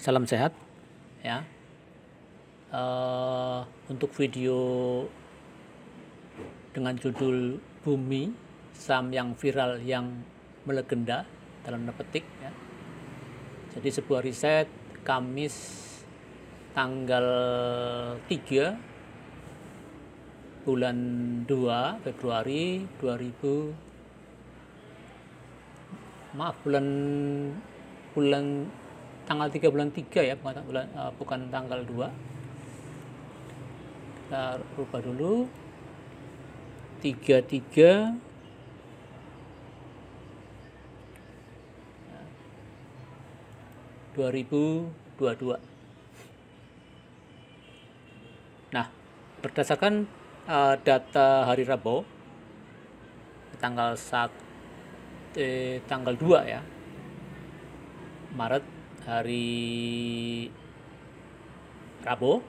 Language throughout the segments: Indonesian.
Salam sehat ya. Untuk video dengan judul Bumi, saham yang viral yang melegenda dalam tanda petik ya. Jadi sebuah riset Kamis tanggal 3 bulan 2 Februari 2000 bulan tanggal 3 bulan 3 ya, bukan tanggal 2. Kita rubah dulu 33 2022. Nah, berdasarkan data hari Rabu tanggal 2 ya Maret, hari Rabu,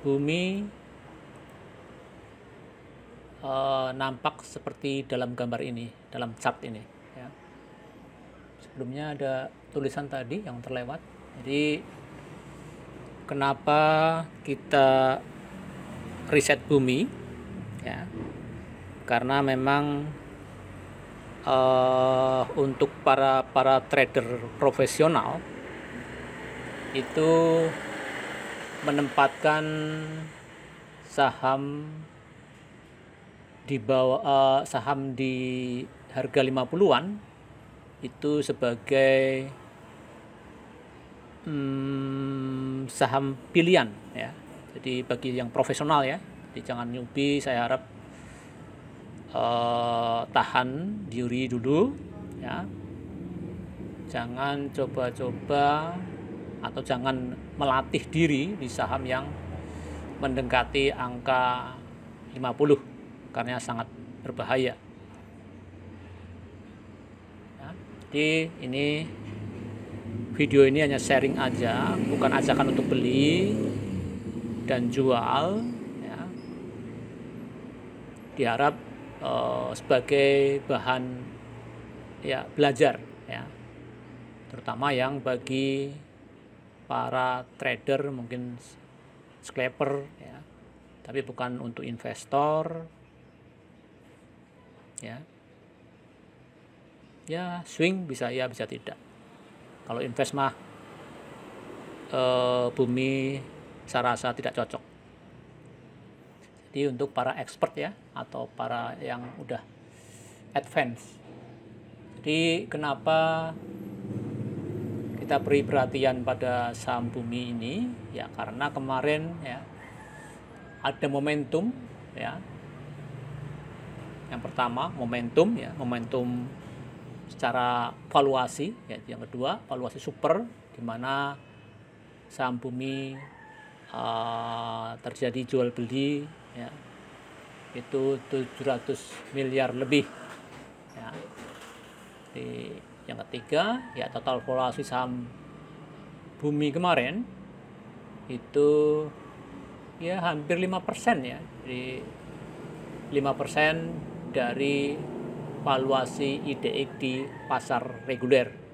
bumi nampak seperti dalam gambar ini, dalam chart ini ya. Sebelumnya ada tulisan tadi yang terlewat. Jadi kenapa kita riset bumi ya, karena memang untuk para trader profesional itu menempatkan saham di bawah saham di harga 50-an itu sebagai saham pilihan ya. Jadi bagi yang profesional ya, jadi jangan newbie, saya harap tahan diri dulu ya, jangan coba-coba atau jangan melatih diri di saham yang mendekati angka 50 karena sangat berbahaya ya. Jadi ini video ini hanya sharing aja, bukan ajakan untuk beli dan jual ya. Diharap sebagai bahan ya belajar ya, terutama yang bagi para trader mungkin scalper ya, tapi bukan untuk investor ya. Ya swing bisa ya, bisa tidak. Kalau invest mah bumi saya rasa tidak cocok. Jadi untuk para expert ya, atau para yang udah advance. Jadi kenapa kita beri perhatian pada saham bumi ini ya, karena kemarin ya ada momentum ya. Yang pertama momentum ya, momentum secara valuasi ya. Yang kedua valuasi super, di mana saham bumi terjadi jual beli ya, itu 700 miliar lebih ya. Di yang ketiga ya, total valuasi saham bumi kemarin itu ya hampir 5% ya. Jadi 5% dari valuasi IDX di pasar reguler.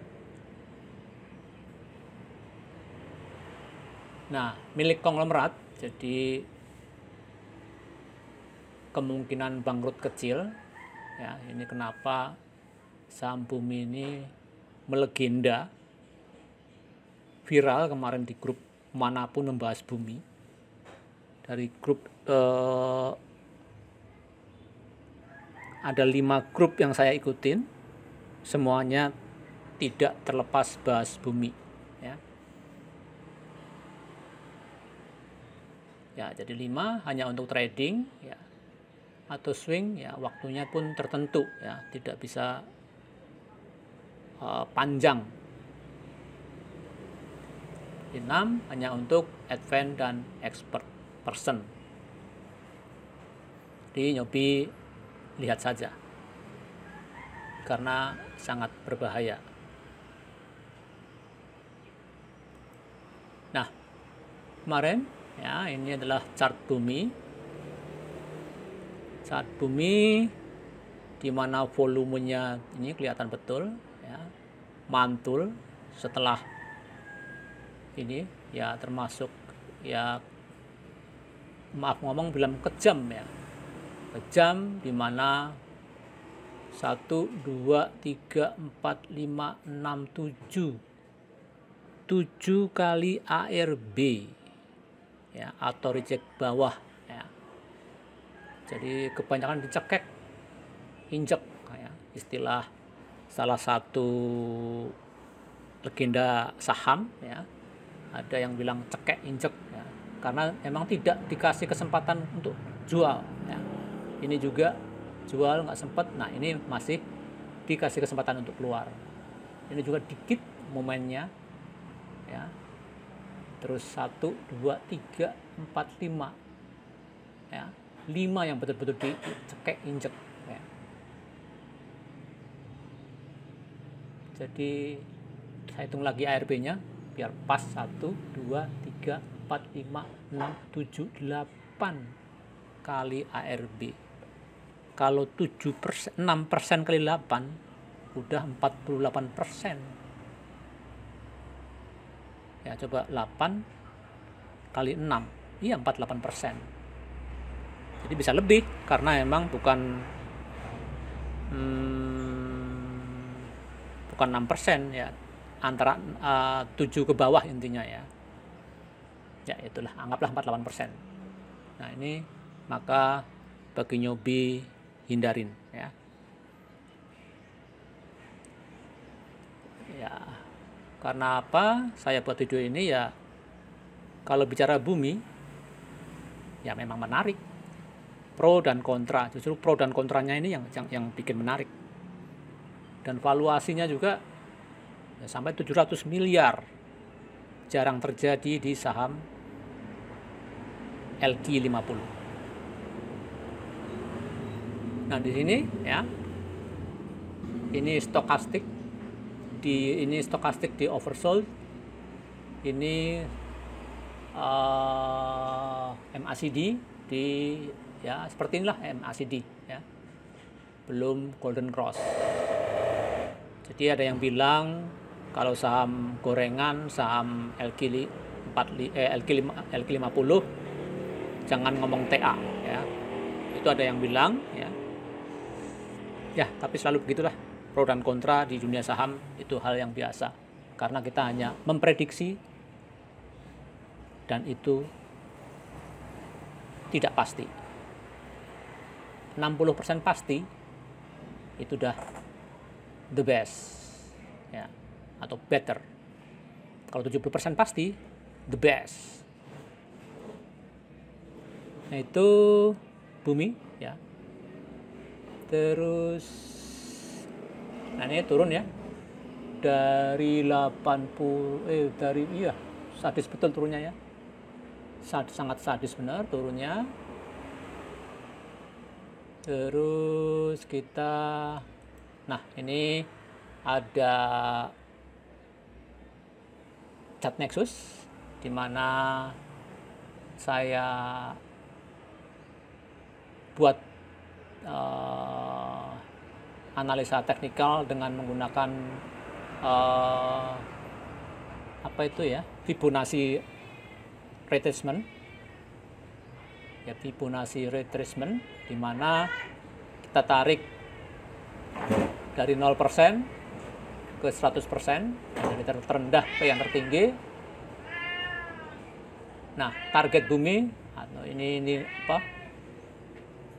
Nah, milik konglomerat, jadi kemungkinan bangkrut kecil ya. Ini kenapa saham bumi ini melegenda, viral kemarin di grup manapun membahas bumi. Dari grup ada 5 grup yang saya ikutin, semuanya tidak terlepas bahas bumi ya. Ya, jadi 5 hanya untuk trading ya, atau swing ya, waktunya pun tertentu ya, tidak bisa panjang. 6 hanya untuk advance dan expert person. Jadi nyobi lihat saja, karena sangat berbahaya. Nah, kemarin ya, ini adalah chart bumi. Chart bumi di mana volumenya ini kelihatan betul ya. mantul setelah ini ya, termasuk ya, maaf ngomong, belum kejam ya, kejam dimana 1, 2, 3, 4, 5, 6, 7 kali ARB ya, atau reject bawah ya. Jadi kebanyakan dicekek, injek ya, istilah salah satu legenda saham ya, ada yang bilang cekek injek ya, karena memang tidak dikasih kesempatan untuk jual ya. Ini juga jual nggak sempat, nah ini masih dikasih kesempatan untuk keluar. Ini juga dikit momennya ya, terus 1, 2, 3, 4, 5 ya, 5 yang betul-betul dicekek injek ya. Jadi saya hitung lagi ARB nya biar pas, 1, 2, 3, 4, 5, 6, 7, 8 kali ARB. Kalau 6% kali 8 udah 48%. Ya, coba 8 kali 6, iya 48%. Jadi bisa lebih karena emang bukan 6% ya, antara 7 ke bawah intinya ya. Ya itulah, anggaplah 48%. Nah ini maka bagi newbie hindarin ya. Ya, karena apa saya buat video ini ya, kalau bicara bumi ya memang menarik, pro dan kontra. Justru pro dan kontranya ini yang bikin menarik. Dan valuasinya juga ya, sampai 700 miliar. Jarang terjadi di saham LQ50. Nah di sini ya, ini stokastik di oversold, ini MACD di ya seperti inilah MACD ya, belum golden cross. Jadi ada yang bilang kalau saham gorengan, saham LQ50 jangan ngomong TA ya, itu ada yang bilang ya. Ya, tapi selalu begitulah, pro dan kontra di dunia saham itu hal yang biasa. Karena kita hanya memprediksi dan itu tidak pasti. 60% pasti itu udah the best ya, atau better. Kalau 70% pasti the best. Nah itu bumi ya. Terus nah ini turun ya dari 80 iya sadis betul turunnya ya, sangat sadis benar turunnya. Terus kita nah ini ada chart Nexus di mana saya buat analisa teknikal dengan menggunakan apa itu ya, Fibonacci retracement ya, Fibonacci retracement di mana kita tarik dari 0% ke 100%, dari terendah ke yang tertinggi. Nah target bumi atau ini apa,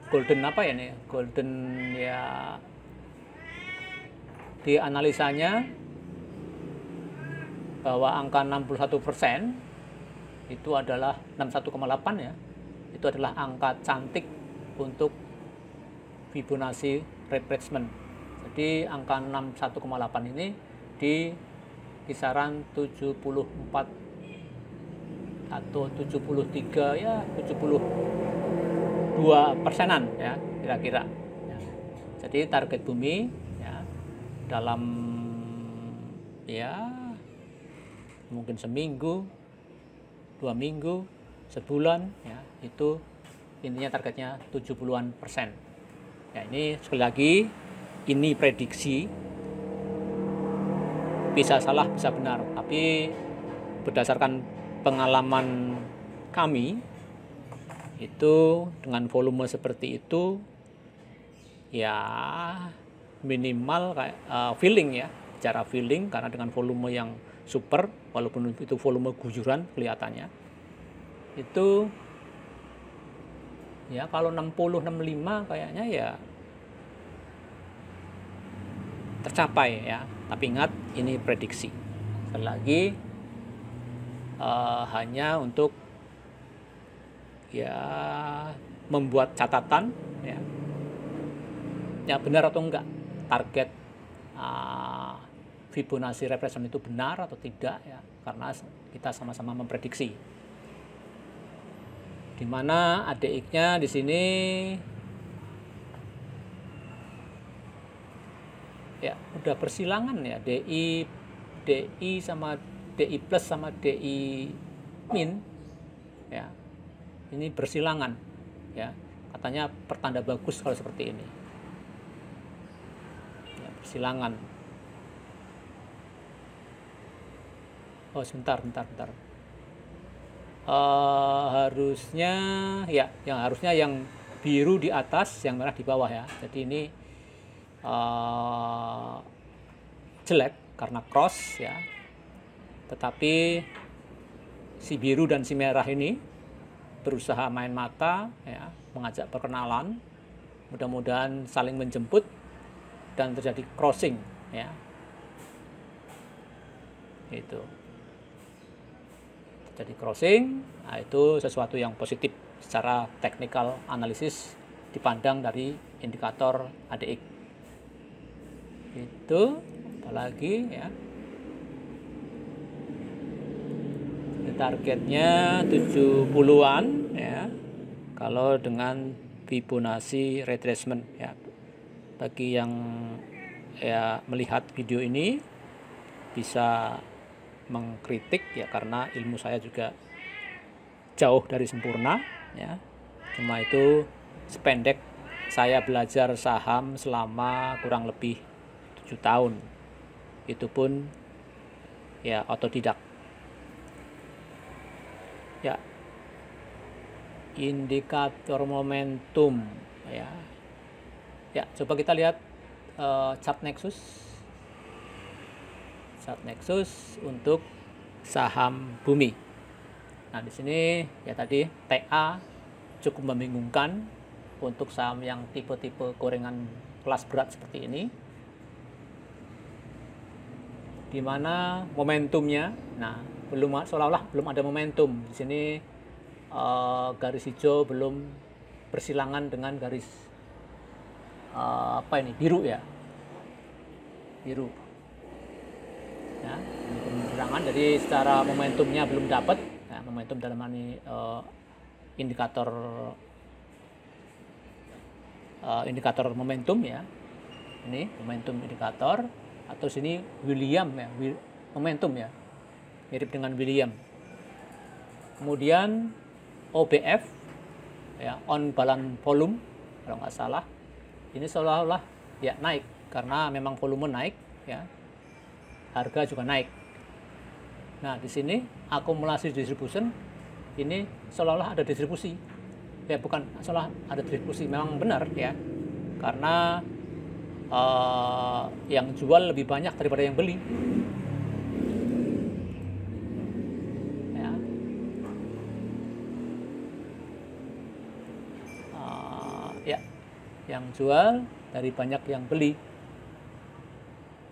golden apa ya nih, golden ya, di analisanya bahwa angka 61% itu adalah 61,8 ya, itu adalah angka cantik untuk Fibonacci retracement. Jadi angka 61,8 ini di kisaran 74 atau 73 ya, 72%-an ya kira-kira ya. Jadi target bumi ya dalam ya mungkin seminggu, 2 minggu, sebulan ya, itu intinya targetnya 70-an%. Ya ini sekali lagi ini prediksi bisa salah, bisa benar. Tapi berdasarkan pengalaman kami, itu dengan volume seperti itu, ya minimal kayak feeling ya, cara feeling, karena dengan volume yang super, walaupun itu volume gujuran kelihatannya, itu ya kalau 60-65 kayaknya ya tercapai ya. Tapi ingat, ini prediksi. Sekali lagi, hanya untuk ya membuat catatan ya benar atau enggak target Fibonacci retracement itu benar atau tidak ya, karena kita sama-sama memprediksi. Di mana ADX-nya di sini ya udah persilangan ya, DI sama DI plus sama DI min ya, ini bersilangan ya, katanya pertanda bagus kalau seperti ini ya, bersilangan. Oh sebentar. Harusnya ya, harusnya yang biru di atas, yang merah di bawah ya. Jadi ini jelek karena cross ya. Tetapi si biru dan si merah ini berusaha main mata ya, mengajak perkenalan, mudah-mudahan saling menjemput dan terjadi crossing ya. Itu jadi crossing, nah itu sesuatu yang positif secara technical analisis dipandang dari indikator ADX. Itu apalagi ya, targetnya 70-an ya kalau dengan Fibonacci retracement ya. Bagi yang ya melihat video ini bisa mengkritik ya, karena ilmu saya juga jauh dari sempurna ya. Cuma itu sependek saya belajar saham selama kurang lebih 7 tahun. Itu pun ya otodidak. Ya. Indikator momentum ya. Ya, coba kita lihat chart Nexus. Chart Nexus untuk saham bumi. Nah, di sini ya tadi TA cukup membingungkan untuk saham yang tipe-tipe gorengan kelas berat seperti ini. Di mana momentumnya, nah seolah-olah belum ada momentum. Di sini garis hijau belum bersilangan dengan garis biru ya. Biru. Ya, ini bersilangan, jadi secara momentumnya belum dapat. Nah, momentum dalam ini indikator momentum ya. Ini momentum indikator, atau sini William ya, momentum ya. Mirip dengan William. Kemudian OBF ya, on balance volume kalau nggak salah. Ini seolah-olah ya naik karena memang volume naik ya. Harga juga naik. Nah, di sini akumulasi distribution ini seolah-olah ada distribusi. Ya, bukan seolah ada distribusi, memang benar ya. Karena yang jual lebih banyak daripada yang beli. Ya. Yang jual dari banyak yang beli.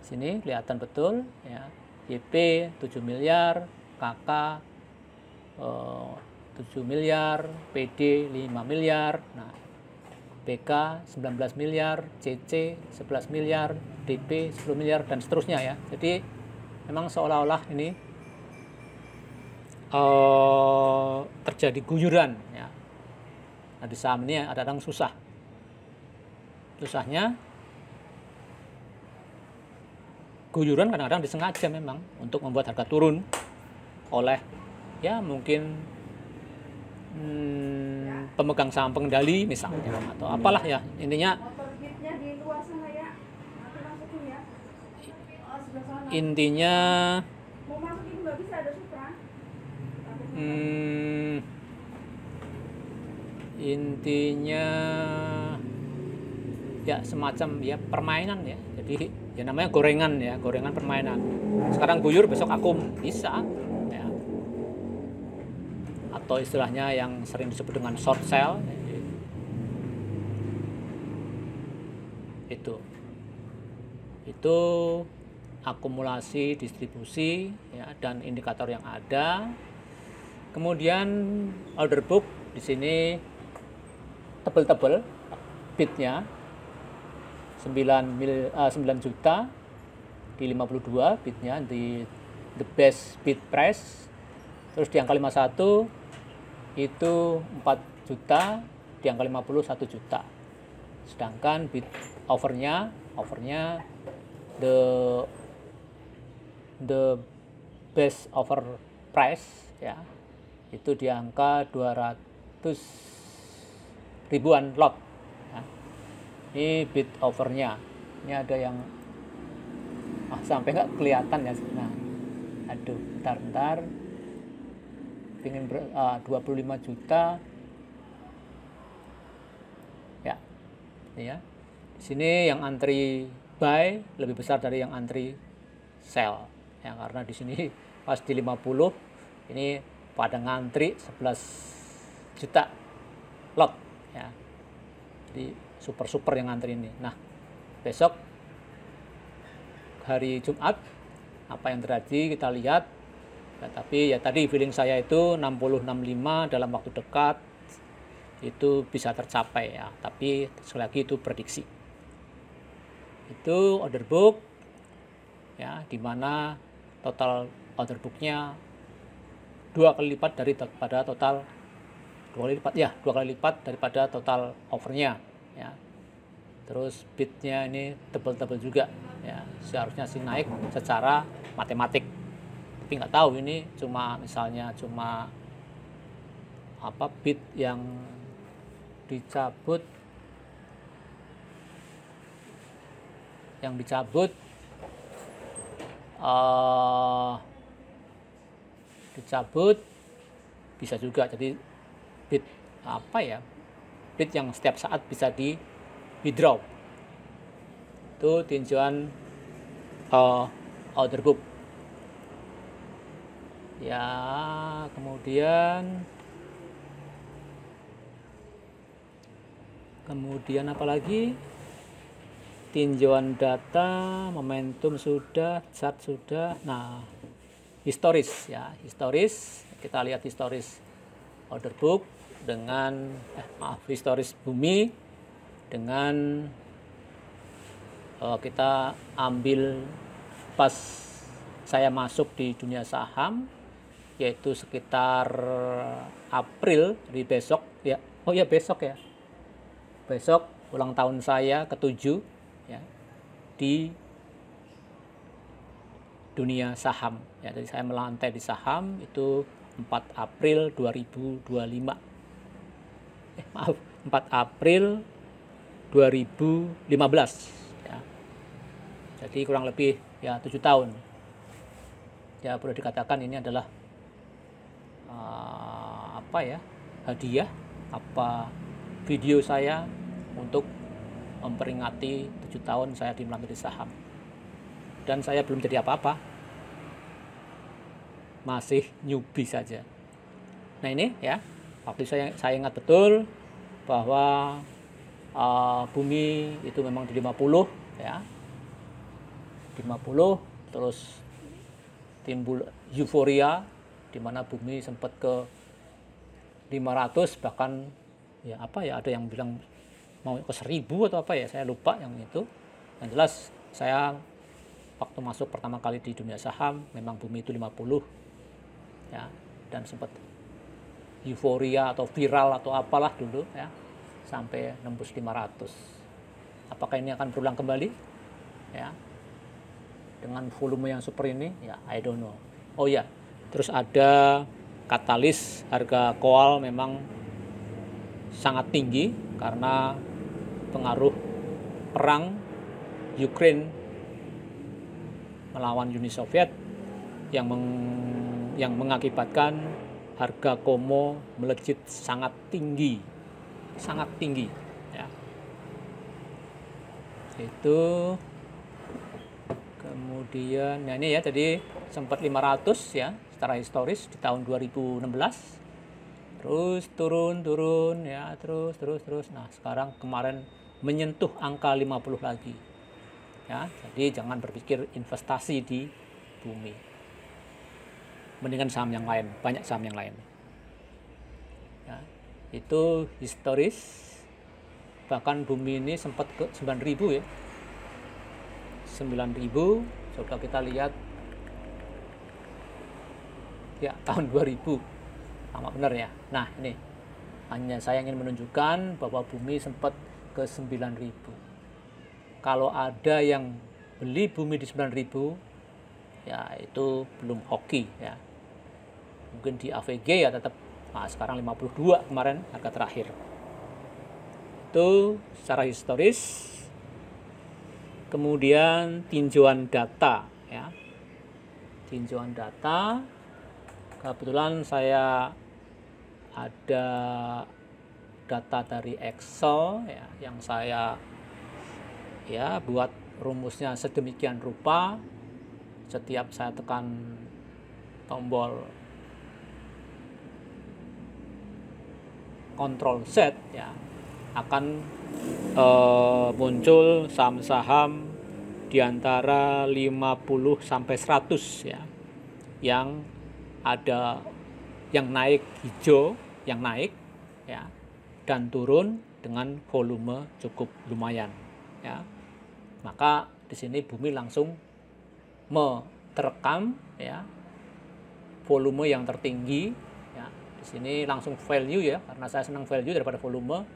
Sini kelihatan betul ya, YP 7 miliar, KK 7 miliar, PD 5 miliar, nah BK 19 miliar, CC 11 miliar, DP 10 miliar dan seterusnya ya. Jadi memang seolah-olah ini terjadi guyuran ya. Nah, di saham ini kadang-kadang susahnya guyuran kadang-kadang disengaja memang untuk membuat harga turun oleh ya mungkin pemegang saham pengendali misalnya atau apalah ya, intinya intinya intinya ya semacam ya permainan ya. Jadi ya namanya gorengan ya, gorengan permainan. Sekarang buyur, besok akum, bisa ya. Atau istilahnya yang sering disebut dengan short sell. Itu akumulasi, distribusi ya, dan indikator yang ada. Kemudian order book di sini tebel-tebel bidnya 9 juta di 52 bidnya di the best bid price. Terus di angka 51 itu 4 juta, di angka 50 1 juta. Sedangkan bid overnya the best offer price ya, itu di angka 200 ribuan lot ya. Ini bid overnya. Ini ada yang sampai nggak kelihatan ya. Nah, aduh, bentar pengen 25 juta ya. Ini ya. Di sini yang antri buy lebih besar dari yang antri sell ya, karena di sini pas di 50 ini pada ngantri 11 juta lot ya. Jadi super yang ngantri ini. Nah, besok hari Jumat apa yang terjadi kita lihat ya, tapi ya tadi feeling saya itu 60-65 dalam waktu dekat itu bisa tercapai ya, tapi sekali lagi itu prediksi. Itu order book ya, dimana total order booknya 2 kali lipat daripada total 2 kali lipat daripada total overnya ya. Terus bidnya ini tebal-tebal juga ya, seharusnya sih naik secara matematik, tapi nggak tahu ini misalnya cuma bid yang dicabut bisa juga jadi bid bid yang setiap saat bisa di withdraw. Itu tinjauan order book ya. Kemudian apalagi, tinjauan data, momentum sudah, chart sudah. Nah, historis ya, kita lihat historis order book dengan historis bumi dengan kita ambil pas saya masuk di dunia saham, yaitu sekitar April di besok ya. Besok ulang tahun saya ke-7 ya, di dunia saham ya. Jadi saya melantai di saham itu 4 April 2025. 4 April 2015 ya. Jadi kurang lebih ya 7 tahun. Ya boleh dikatakan ini adalah hadiah video saya untuk memperingati 7 tahun saya di melantai di saham. Dan saya belum jadi apa-apa, masih newbie saja. Nah ini ya, waktu saya ingat betul bahwa bumi itu memang di 50 ya, di 50 terus timbul euforia di mana bumi sempat ke 500, bahkan ya ada yang bilang mau ke 1000 atau saya lupa yang itu. Yang jelas saya waktu masuk pertama kali di dunia saham memang bumi itu 50 ya, dan sempat euforia atau viral atau apalah dulu ya, sampai nembus 500. Apakah ini akan berulang kembali ya dengan volume yang super ini ya, I don't know. Oh ya, terus ada katalis harga koal memang sangat tinggi karena pengaruh perang Ukraine melawan Uni Soviet yang mengakibatkan harga komo melejit sangat tinggi ya. Itu kemudian nah ini ya, jadi sempat 500 ya secara historis di tahun 2016, terus turun ya, terus. Nah sekarang kemarin menyentuh angka 50 lagi ya. Jadi jangan berpikir investasi di bumi, mendingan saham yang lain, banyak saham yang lain ya. Itu historis. Bahkan bumi ini sempat ke 9.000 ya, 9.000. Coba kita lihat ya, tahun 2000 sama benar ya. Nah ini hanya saya ingin menunjukkan bahwa bumi sempat ke 9.000. Kalau ada yang beli bumi di 9.000 ya, itu belum hoki ya. Mungkin di AVG ya tetap. Nah sekarang 52 kemarin harga terakhir. Itu secara historis. Kemudian tinjauan data ya, tinjauan data. Kebetulan saya ada data dari Excel ya, yang saya ya buat rumusnya sedemikian rupa. Setiap saya tekan tombol Ctrl Z ya, akan muncul saham-saham di antara 50 sampai 100 ya, yang ada yang naik hijau, yang naik ya, dan turun dengan volume cukup lumayan ya. Maka di sini bumi langsung terekam ya volume yang tertinggi ya. Di sini langsung value ya, karena saya senang value daripada volume,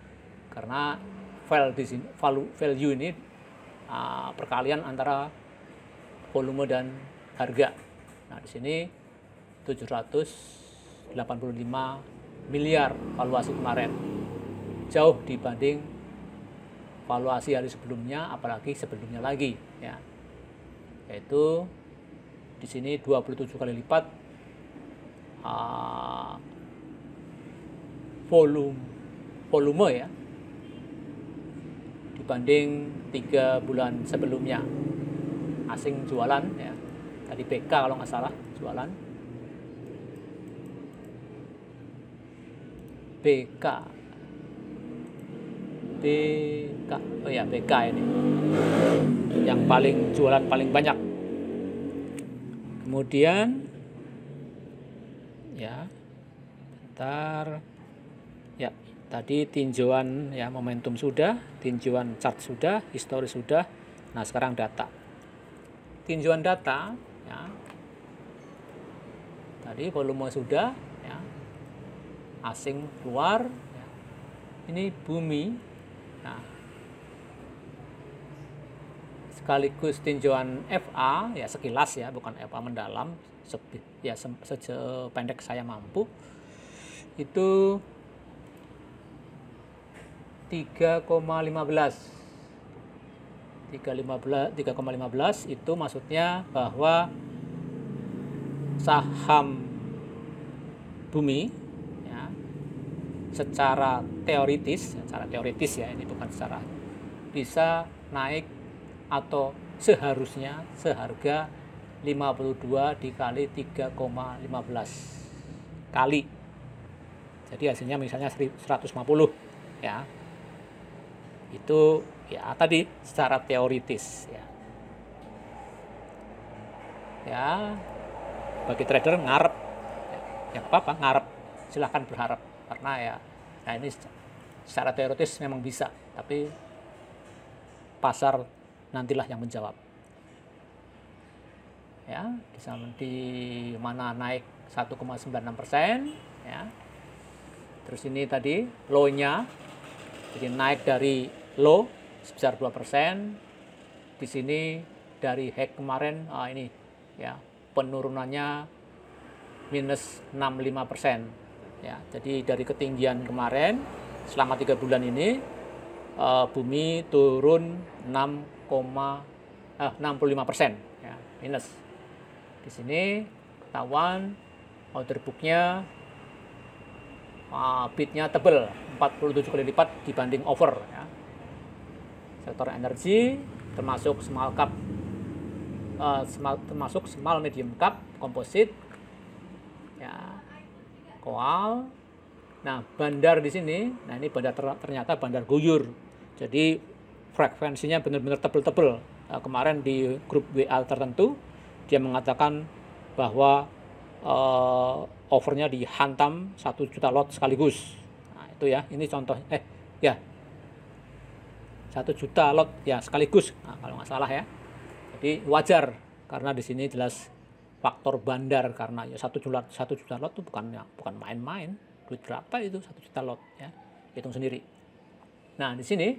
karena value ini perkalian antara volume dan harga. Nah di sini 785 miliar valuasi kemarin, jauh dibanding valuasi hari sebelumnya, apalagi sebelumnya lagi ya, yaitu di sini 27 kali lipat volume ya, dibanding 3 bulan sebelumnya. Asing jualan ya, tadi BK kalau nggak salah jualan, BK, oh ya BK ini yang paling jualan paling banyak. Kemudian ya, bentar ya, tadi tinjauan ya momentum sudah, tinjauan chart sudah, historis sudah. Nah sekarang data, tinjauan data ya, tadi volume sudah ya, asing keluar ya. Ini bumi. Nah sekaligus tinjauan FA ya, sekilas ya, bukan FA mendalam ya, sependek saya mampu, itu 3,15 itu maksudnya bahwa saham bumi ya, secara teoritis ya, ini bukan secara, bisa naik atau seharusnya seharga 52 dikali 3,15 kali. Jadi hasilnya misalnya 150 ya. Itu ya tadi secara teoritis ya. Ya, bagi trader ngarep ya apa-apa, ngarep, silahkan berharap, karena ya nah ini secara teoritis memang bisa, tapi pasar nantilah yang menjawab ya. Di mana naik 1,96% ya. Terus ini tadi low-nya, jadi naik dari low sebesar 2%. Di sini dari high kemarin ini ya, penurunannya minus 65% ya. Jadi dari ketinggian kemarin selama 3 bulan ini bumi turun 65%. ya, minus. Di sini ketahuan order booknya beatnya tebel, 47 kali lipat dibanding over ya. Sektor energi termasuk small cap, termasuk small medium cap, komposit ya, koal. Nah, bandar di sini, nah ini bandar ternyata bandar guyur. Jadi frekuensinya benar-benar tebel-tebel. Kemarin di grup WA tertentu dia mengatakan bahwa overnya dihantam 1 juta lot sekaligus. Nah, itu ya, ini contoh ya 1 juta lot ya sekaligus. Nah, kalau nggak salah ya. Jadi wajar karena di sini jelas faktor bandar, karena ya 1 juta lot itu bukan main-main. Duit berapa itu 1 juta lot ya. Hitung sendiri. Nah, di sini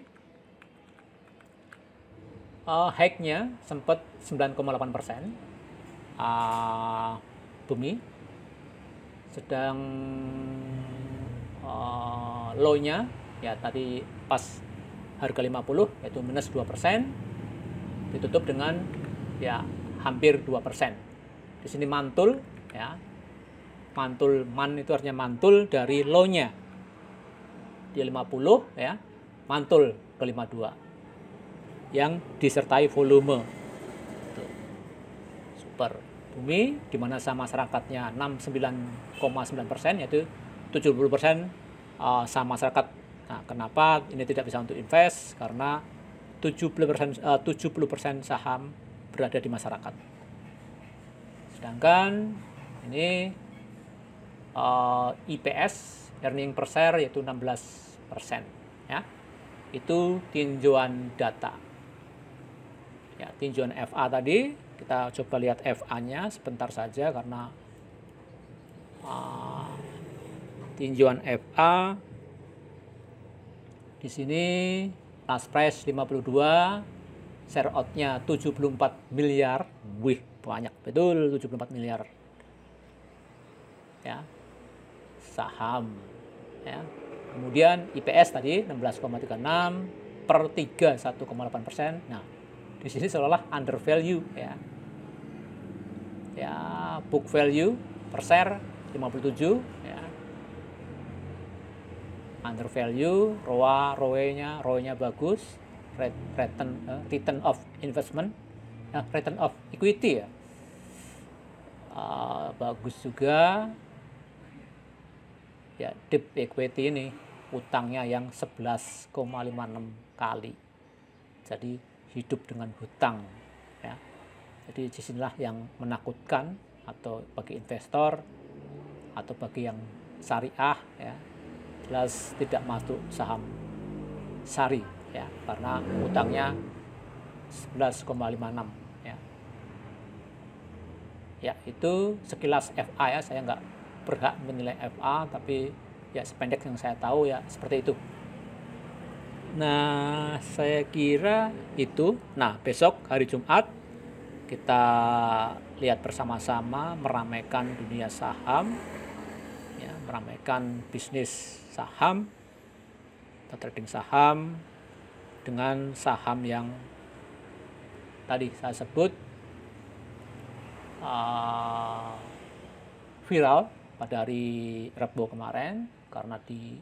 high-nya sempat 9,8%. Bumi, sedang low-nya ya tadi pas harga 50 yaitu minus 2%, ditutup dengan ya hampir 2%. Di sini mantul ya. Mantul, man itu artinya mantul dari low-nya di 50 ya, mantul ke 52 yang disertai volume. Tuh. Super. Bumi di mana saham masyarakatnya 69,9%, yaitu 70% saham masyarakat. Nah, kenapa ini tidak bisa untuk invest? Karena 70% saham berada di masyarakat. Sedangkan ini IPS, earning per share, yaitu 16% ya. Itu tinjauan data. Ya, tinjauan FA tadi, kita coba lihat FA-nya sebentar saja karena tinjauan FA di sini last price 52, share out-nya 74 miliar. Wih, banyak betul 74 miliar. Ya. Saham ya. Kemudian IPS tadi 16,36 per 3 1,8%. Nah, di sini seolah-olah under value ya. Ya, book value per share 57 ya. Under value, ROE-nya bagus, return of investment, return of equity ya. Bagus juga. Ya, debt equity ini utangnya yang 11,56 kali. Jadi hidup dengan hutang ya. Jadi disinilah yang menakutkan atau bagi investor atau bagi yang syariah ya. Jelas tidak masuk saham syari ya, karena hutangnya 11,56 ya. Ya, itu sekilas FA ya, saya nggak berhak menilai FA, tapi ya sependek yang saya tahu ya seperti itu. Nah, saya kira itu. Nah, besok hari Jumat kita lihat bersama-sama meramaikan dunia saham ya, meramaikan bisnis saham atau trading saham dengan saham yang tadi saya sebut viral pada hari Rabu kemarin, karena di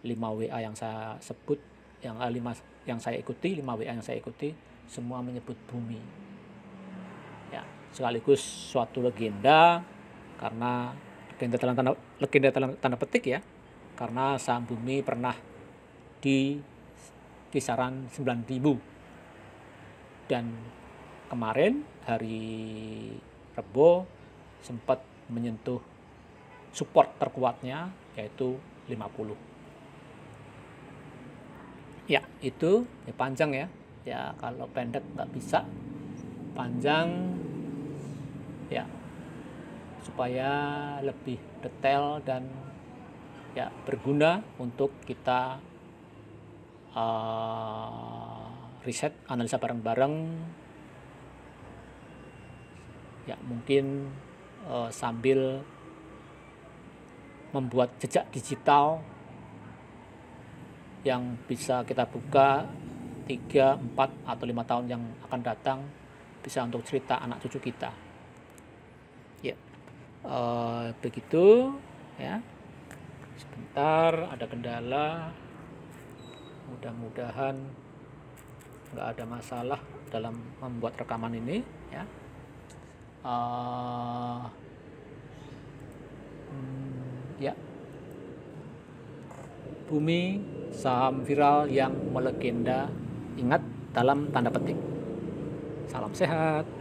5 WA yang saya sebut, yang 5 yang saya ikuti, 5 WA yang saya ikuti semua menyebut bumi. Ya, sekaligus suatu legenda, karena legenda dalam tanda petik ya. Karena saham bumi pernah di kisaran 9.000. Dan kemarin hari Rabu sempat menyentuh support terkuatnya yaitu 50. Ya, itu ya panjang ya. Ya, kalau pendek nggak bisa. Panjang ya, supaya lebih detail dan ya berguna untuk kita riset, analisa bareng-bareng. Ya, mungkin sambil membuat jejak digital yang bisa kita buka 3, 4, atau 5 tahun yang akan datang bisa untuk cerita anak cucu kita. Ya, begitu ya. Sebentar, ada kendala. Mudah-mudahan nggak ada masalah dalam membuat rekaman ini ya. Ya, Bumi saham viral yang melegenda, ingat dalam tanda petik. Salam sehat.